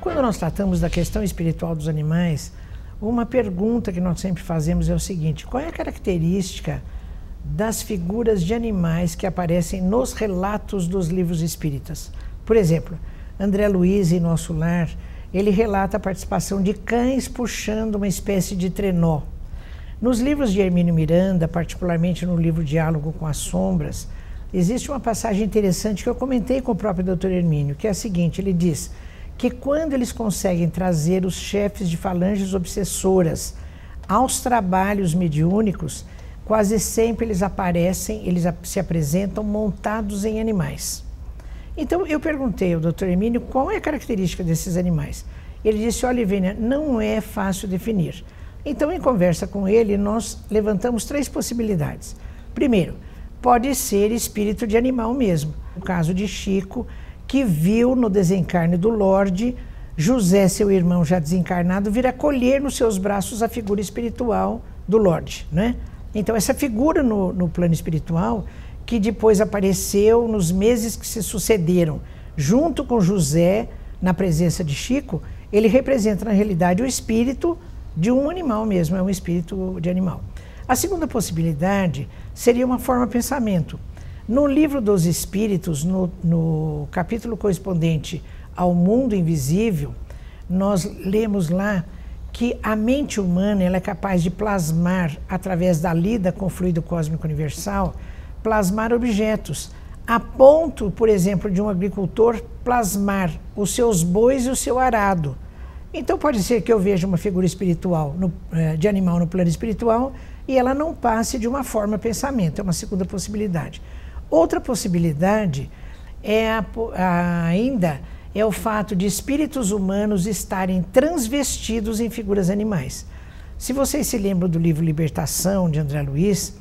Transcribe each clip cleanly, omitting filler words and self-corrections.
quando nós tratamos da questão espiritual dos animais, uma pergunta que nós sempre fazemos é o seguinte: qual é a característica das figuras de animais que aparecem nos relatos dos livros espíritas? Por exemplo, André Luiz, em Nosso Lar, ele relata a participação de cães puxando uma espécie de trenó. Nos livros de Hermínio Miranda, particularmente no livro Diálogo com as Sombras, existe uma passagem interessante que eu comentei com o próprio Dr. Hermínio, que é a seguinte: ele diz que quando eles conseguem trazer os chefes de falanges obsessoras aos trabalhos mediúnicos, quase sempre eles aparecem, eles se apresentam montados em animais. Então eu perguntei ao Dr. Hermínio qual é a característica desses animais. Ele disse: olha, Ivênia, não é fácil definir. Então, em conversa com ele, nós levantamos 3 possibilidades. Primeiro, pode ser espírito de animal mesmo. O caso de Chico, que viu no desencarne do Lorde, José, seu irmão já desencarnado, vir acolher nos seus braços a figura espiritual do Lorde, né? Então, essa figura no plano espiritual, que depois apareceu nos meses que se sucederam, junto com José, na presença de Chico, ele representa, na realidade, o espírito de um animal mesmo, é um espírito de animal. A segunda possibilidade seria uma forma-pensamento. No livro dos Espíritos, no capítulo correspondente ao mundo invisível, nós lemos lá que a mente humana ela é capaz de plasmar, através da lida com o fluido cósmico universal, plasmar objetos, a ponto, por exemplo, de um agricultor plasmar os seus bois e o seu arado. Então pode ser que eu veja uma figura espiritual, de animal no plano espiritual, e ela não passe de uma forma pensamento, é uma segunda possibilidade. Outra possibilidade ainda é o fato de espíritos humanos estarem transvestidos em figuras animais. Se vocês se lembram do livro Libertação, de André Luiz,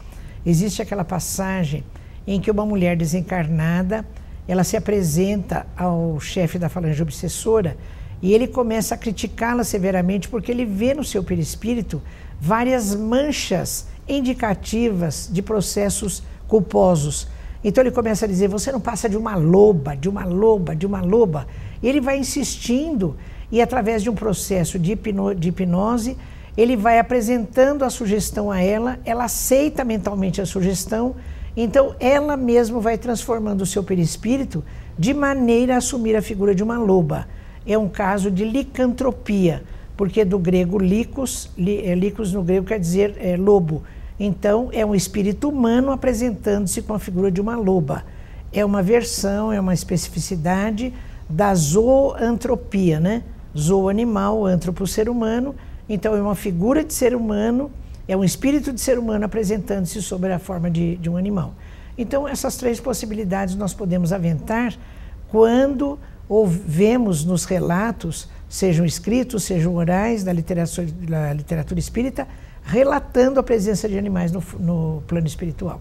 existe aquela passagem em que uma mulher desencarnada, ela se apresenta ao chefe da falange obsessora e ele começa a criticá-la severamente porque ele vê no seu perispírito várias manchas indicativas de processos culposos. Então ele começa a dizer: você não passa de uma loba, de uma loba, de uma loba. E ele vai insistindo e, através de um processo de hipnose, ele vai apresentando a sugestão a ela, ela aceita mentalmente a sugestão, então ela mesma vai transformando o seu perispírito de maneira a assumir a figura de uma loba. É um caso de licantropia, porque do grego licos, licos no grego quer dizer lobo. Então é um espírito humano apresentando-se com a figura de uma loba. É uma versão, é uma especificidade da zoantropia, né? Zoo animal, antropo ser humano. Então é uma figura de ser humano, é um espírito de ser humano apresentando-se sob a forma de um animal. Então essas 3 possibilidades nós podemos aventar quando vemos nos relatos, sejam escritos, sejam orais, da literatura espírita, relatando a presença de animais no plano espiritual.